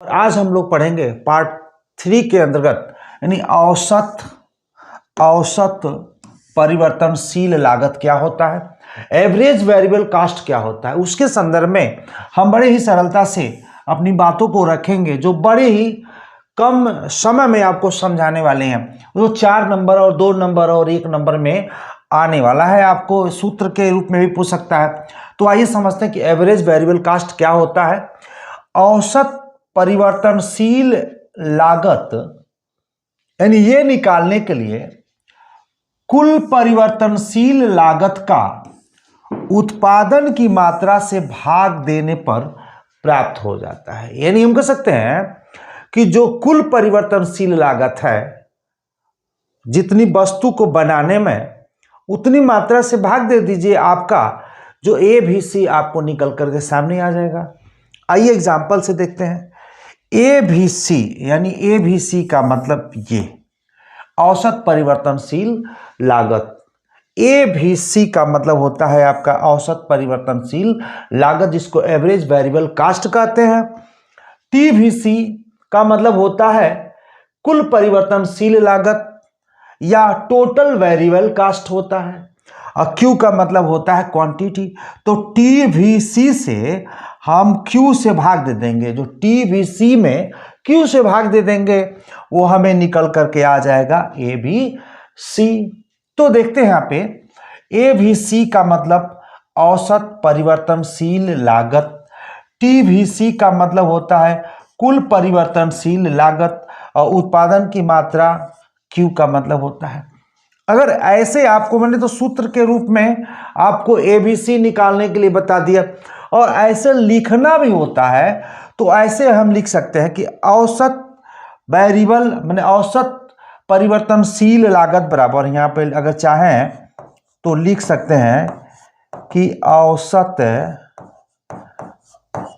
आज हम लोग पढ़ेंगे पार्ट 3 के अंतर्गत यानी औसत परिवर्तनशील लागत क्या होता है, एवरेज वेरिएबल कास्ट क्या होता है। उसके संदर्भ में हम बड़े ही सरलता से अपनी बातों को रखेंगे जो बड़े ही कम समय में आपको समझाने वाले हैं। वो 4 नंबर और 2 नंबर और 1 नंबर में आने वाला है, आपको सूत्र के रूप में भी पूछ सकता है। तो आइए समझते हैं कि एवरेज वेरिएबल कास्ट क्या होता है। औसत परिवर्तनशील लागत यानी ये निकालने के लिए कुल परिवर्तनशील लागत का उत्पादन की मात्रा से भाग देने पर प्राप्त हो जाता है। यानी हम कह सकते हैं कि जो कुल परिवर्तनशील लागत है, जितनी वस्तु को बनाने में उतनी मात्रा से भाग दे दीजिए, आपका जो ए भी सी आपको निकल करके सामने आ जाएगा। आइए एग्जाम्पल से देखते हैं। ए भी सी यानी ए भी सी का मतलब ये औसत परिवर्तनशील लागत। ए भी सी का मतलब होता है आपका औसत परिवर्तनशील लागत, जिसको एवरेज वेरिएबल कास्ट कहते हैं। टी भी सी का मतलब होता है कुल परिवर्तनशील लागत या टोटल वेरिएबल कास्ट होता है। और क्यू का मतलब होता है क्वांटिटी। तो टी भी सी से हम क्यू से भाग दे देंगे, जो टी भी सी में क्यू से भाग दे देंगे वो हमें निकल करके आ जाएगा ए भी सी। तो देखते हैं यहाँ पे ए भी सी का मतलब औसत परिवर्तनशील लागत, टी भी सी का मतलब होता है कुल परिवर्तनशील लागत और उत्पादन की मात्रा क्यू का मतलब होता है। अगर ऐसे आपको मैंने तो सूत्र के रूप में आपको एबीसी निकालने के लिए बता दिया, और ऐसे लिखना भी होता है तो ऐसे हम लिख सकते हैं कि औसत वेरिएबल माने औसत परिवर्तनशील लागत बराबर, यहाँ पे अगर चाहें तो लिख सकते हैं कि औसत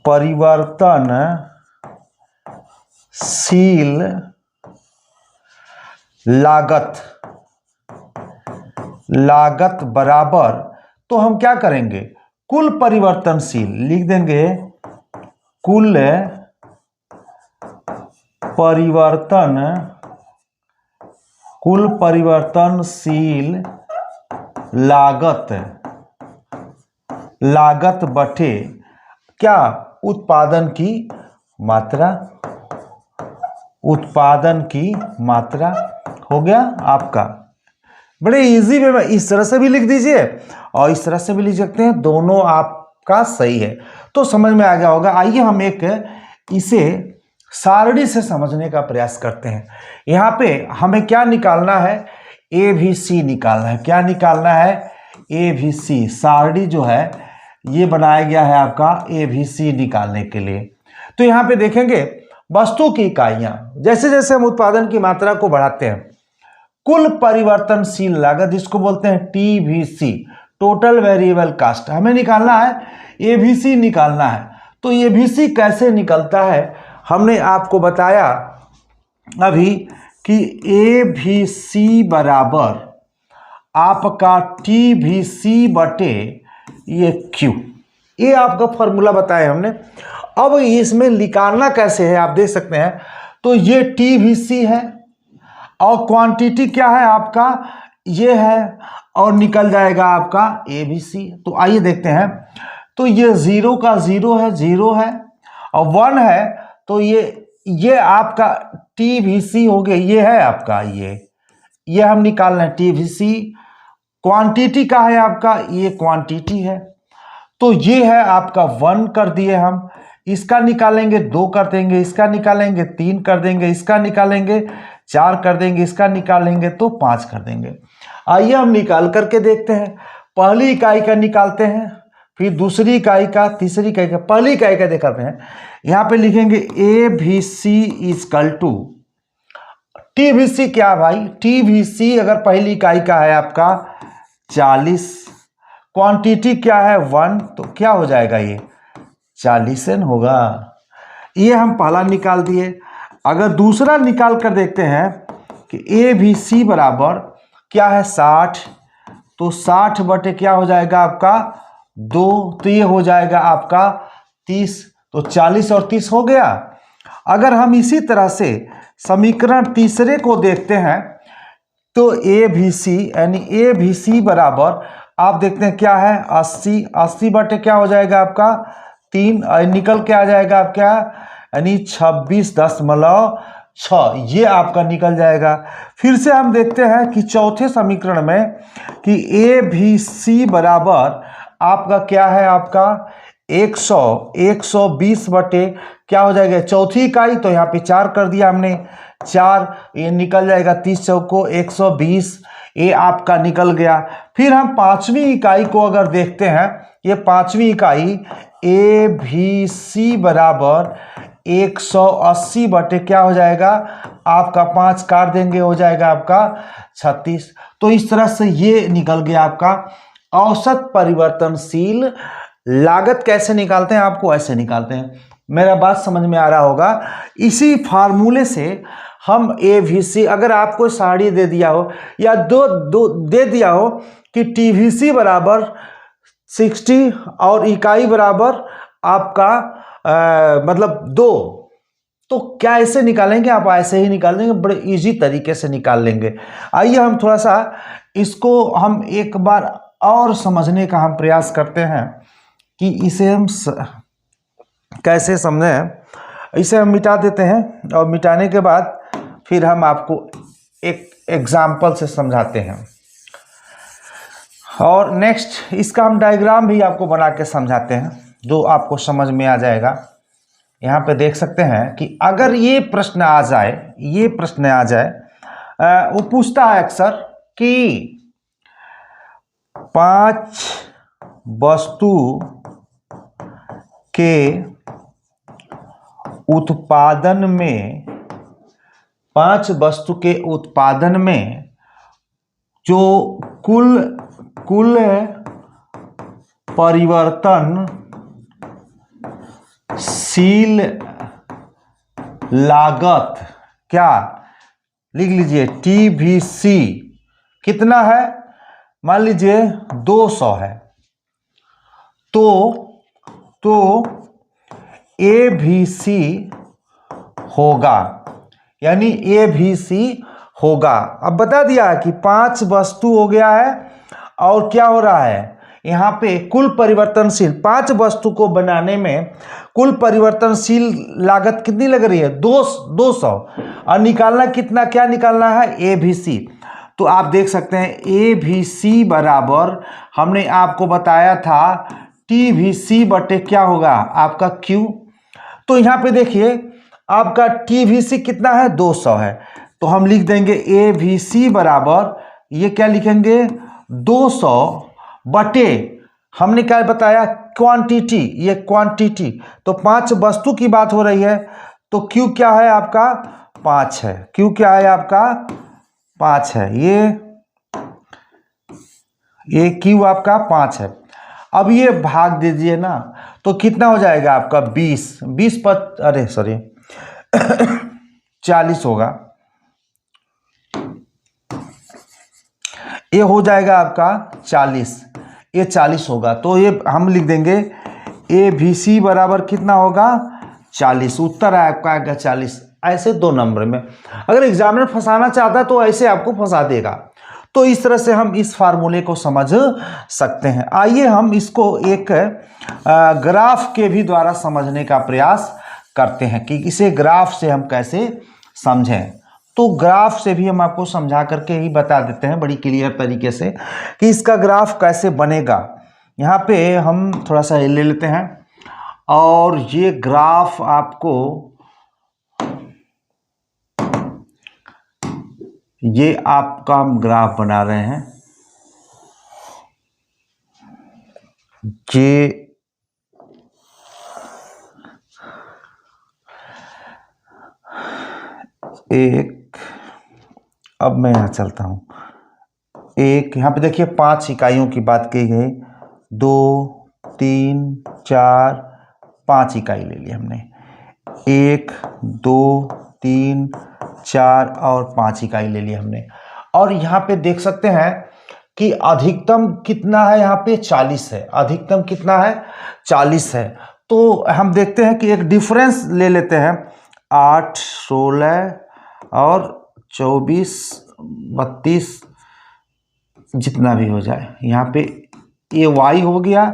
परिवर्तनशील लागत बराबर, तो हम क्या करेंगे कुल परिवर्तनशील लिख देंगे, कुल परिवर्तनशील लागत बटे क्या उत्पादन की मात्रा हो गया आपका। बड़े इजी वे में इस तरह से भी लिख दीजिए और इस तरह से भी लिख सकते हैं, दोनों आपका सही है तो समझ में आ गया होगा। आइए हम एक इसे सारणी से समझने का प्रयास करते हैं। यहाँ पे हमें क्या निकालना है, ए भी सी निकालना है। क्या निकालना है, ए भी सी। सारणी जो है ये बनाया गया है आपका ए भी सी निकालने के लिए। तो यहाँ पे देखेंगे वस्तु की इकाइयां, जैसे जैसे हम उत्पादन की मात्रा को बढ़ाते हैं, कुल परिवर्तनशील लागत जिसको बोलते हैं टीवीसी, टोटल वेरिएबल कास्ट, हमें निकालना है, एबीसी निकालना है। तो एबीसी कैसे निकलता है, हमने आपको बताया अभी कि एबीसी बराबर आपका टीवीसी बटे ये क्यू, ये आपका फॉर्मूला बताया हमने। अब इसमें निकालना कैसे है आप देख सकते हैं। तो ये टीवीसी है और क्वांटिटी क्या है आपका, ये है, और निकल जाएगा आपका एबीसी। तो आइए देखते हैं। तो ये 0 का 0 है, 0 है, और 1 है, तो ये आपका टीवीसी हो गया, ये है आपका, ये हम निकाल रहे हैं टीवीसी। क्वांटिटी का है आपका, ये क्वांटिटी है, तो ये है आपका 1 कर दिए हम। इसका निकालेंगे 2 कर देंगे, इसका निकालेंगे 3 कर देंगे, इसका निकालेंगे 4 कर देंगे, इसका निकालेंगे तो 5 कर देंगे। आइए हम निकाल करके देखते हैं। पहली इकाई का निकालते हैं, फिर दूसरी इकाई का, तीसरी इकाई का। पहली इकाई का दिखाते हैं, यहाँ पे लिखेंगे ए भी सी इजकल टू टी भी सी। क्या भाई, टी भी सी अगर पहली इकाई का है आपका 40, क्वांटिटी क्या है 1, तो क्या हो जाएगा ये 40 होगा। ये हम पहला निकाल दिए। अगर दूसरा निकाल कर देखते हैं कि ए भी सी बराबर क्या है 60, तो 60 बटे क्या हो जाएगा आपका 2, तो ये हो जाएगा आपका 30। तो 40 और 30 हो गया। अगर हम इसी तरह से समीकरण तीसरे को देखते हैं तो ए भी सी, यानी ए भी सी बराबर आप देखते हैं क्या है 80, 80 बटे क्या हो जाएगा आपका 3, निकल के आ जाएगा आपका यानी 26.6, ये आपका निकल जाएगा। फिर से हम देखते हैं कि चौथे समीकरण में कि ए भी सी बराबर आपका क्या है आपका 120 बटे क्या हो जाएगा चौथी इकाई, तो यहाँ पे 4 कर दिया हमने, 4 ये निकल जाएगा 30 चौको 120, ये आपका निकल गया। फिर हम पांचवी इकाई को अगर देखते हैं, ये पांचवी इकाई ए भी सी बराबर 180 बटे क्या हो जाएगा आपका 5 काट देंगे हो जाएगा आपका 36। तो इस तरह से ये निकल गया आपका औसत परिवर्तनशील लागत। कैसे निकालते हैं, आपको ऐसे निकालते हैं, मेरा बात समझ में आ रहा होगा। इसी फार्मूले से हम ए भी सी, अगर आपको साड़ी दे दिया हो या दो दे दिया हो कि टी भी सी बराबर 60 और इकाई बराबर आपका मतलब 2, तो क्या ऐसे निकालेंगे, आप ऐसे ही निकाल देंगे, बड़े इजी तरीके से निकाल लेंगे। आइए हम थोड़ा सा इसको हम एक बार और समझने का हम प्रयास करते हैं कि इसे हम कैसे समझें। इसे हम मिटा देते हैं और मिटाने के बाद फिर हम आपको एक एग्जाम्पल से समझाते हैं और नेक्स्ट इसका हम डायग्राम भी आपको बना के समझाते हैं जो आपको समझ में आ जाएगा। यहाँ पे देख सकते हैं कि अगर ये प्रश्न आ जाए, ये प्रश्न आ जाए, वो पूछता है अक्सर कि 5 वस्तु के उत्पादन में, 5 वस्तु के उत्पादन में जो कुल परिवर्तनशील लागत, क्या लिख लीजिए टी भी सी कितना है, मान लीजिए 200 है, तो ए भी सी होगा, यानी ए भी सी होगा। अब बता दिया कि 5 वस्तु हो गया है और क्या हो रहा है यहाँ पे कुल परिवर्तनशील, 5 वस्तु को बनाने में कुल परिवर्तनशील लागत कितनी लग रही है 200 और निकालना कितना, क्या निकालना है ए भी सी। तो आप देख सकते हैं ए भी सी बराबर हमने आपको बताया था टी भी सी बटे क्या होगा आपका क्यू। तो यहाँ पे देखिए आपका टी भी सी कितना है 200 है, तो हम लिख देंगे ए भी सी बराबर, ये क्या लिखेंगे 200 बटे हमने क्या बताया क्वांटिटी, ये क्वांटिटी, तो 5 वस्तु की बात हो रही है तो क्यू क्या है आपका 5 है, क्यू क्या है आपका 5 है, ये क्यू आपका 5 है। अब ये भाग दीजिए ना, तो कितना हो जाएगा आपका 20 पर, अरे सॉरी 40 होगा, ये हो जाएगा आपका 40, ये 40 होगा, तो ये हम लिख देंगे ए भी सी बराबर कितना होगा 40, उत्तर आपका आएगा 40। ऐसे 2 नंबर में अगर एग्जामिनर फंसाना चाहता है तो ऐसे आपको फंसा देगा। तो इस तरह से हम इस फार्मूले को समझ सकते हैं। आइए हम इसको एक ग्राफ के भी द्वारा समझने का प्रयास करते हैं कि इसे ग्राफ से हम कैसे समझें। तो ग्राफ से भी हम आपको समझा करके ही बता देते हैं बड़ी क्लियर तरीके से कि इसका ग्राफ कैसे बनेगा। यहाँ पे हम थोड़ा सा ले लेते हैं और ये ग्राफ आपको, ये आपका हम ग्राफ बना रहे हैं, ये एक, अब मैं यहाँ चलता हूँ, एक यहाँ पे देखिए 5 इकाइयों की बात की गई, 2 3 4 5 इकाई ले ली हमने, 1 2 3 4 और 5 इकाई ले ली हमने। और यहाँ पे देख सकते हैं कि अधिकतम कितना है, यहाँ पे 40 है, अधिकतम कितना है 40 है। तो हम देखते हैं कि एक डिफरेंस ले लेते हैं, 8, 16 और 24, 32 जितना भी हो जाए। यहाँ पे ये y हो गया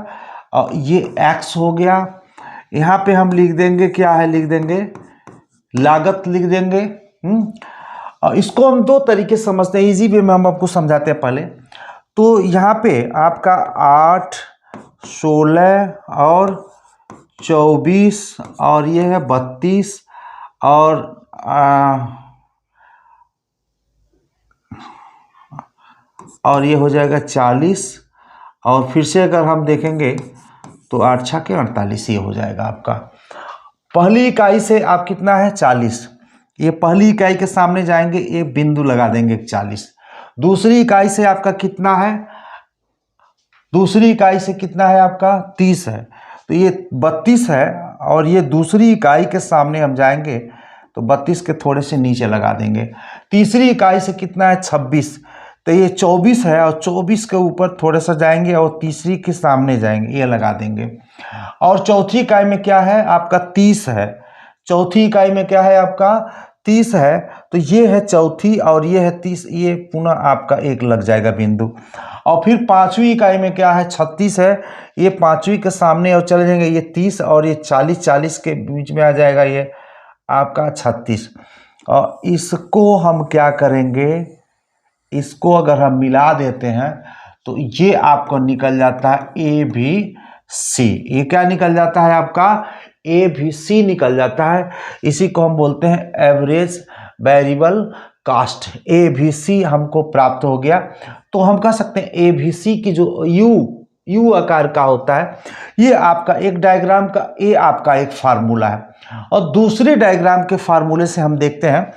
और ये x हो गया। यहाँ पे हम लिख देंगे, क्या है, लिख देंगे लागत लिख देंगे। और इसको हम दो तरीके से समझते हैं, इजी वे में हम आपको समझाते हैं पहले। तो यहाँ पे आपका 8, 16 और 24 और ये है 32 और ये हो जाएगा 40। और फिर से अगर हम देखेंगे तो 8 छक्के 48 ये हो जाएगा आपका। पहली इकाई से आप कितना है 40, ये पहली इकाई के सामने जाएंगे, ये बिंदु लगा देंगे 40। दूसरी इकाई से आपका कितना है, दूसरी इकाई से कितना है आपका 30 है, तो ये 32 है। और ये दूसरी इकाई के सामने हम जाएंगे तो 32 के थोड़े से नीचे लगा देंगे। तीसरी इकाई से कितना है 26, तो ये 24 है और 24 के ऊपर थोड़ा सा जाएंगे और तीसरी के सामने जाएंगे, ये लगा देंगे। और चौथी इकाई में क्या है आपका 30 है, चौथी इकाई में क्या है आपका 30 है, तो ये है चौथी और ये है 30, ये पुनः आपका एक लग जाएगा बिंदु। और फिर पांचवी इकाई में क्या है 36 है, ये पांचवी के सामने और चले जाएंगे, ये 30 और ये 40, 40 के बीच में आ जाएगा ये आपका 36। और इसको हम क्या करेंगे, इसको अगर हम मिला देते हैं तो ये आपको निकल जाता है ABC। ये क्या निकल जाता है आपका ABC निकल जाता है। इसी को हम बोलते हैं एवरेज वेरिएबल कास्ट। ABC हमको प्राप्त हो गया। तो हम कह सकते हैं ABC की जो यू आकार का होता है, ये आपका एक डायग्राम का, ये आपका एक फार्मूला है। और दूसरे डायग्राम के फार्मूले से हम देखते हैं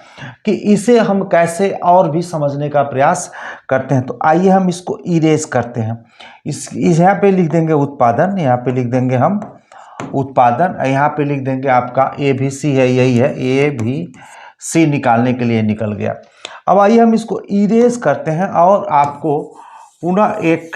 कि इसे हम कैसे और भी समझने का प्रयास करते हैं। तो आइए हम इसको इरेज करते हैं। इस यहाँ पे लिख देंगे उत्पादन, यहाँ पे लिख देंगे हम उत्पादन, यहाँ पे लिख देंगे आपका ABC है, यही है ABC निकालने के लिए निकल गया। अब आइए हम इसको इरेज करते हैं और आपको पुनः एक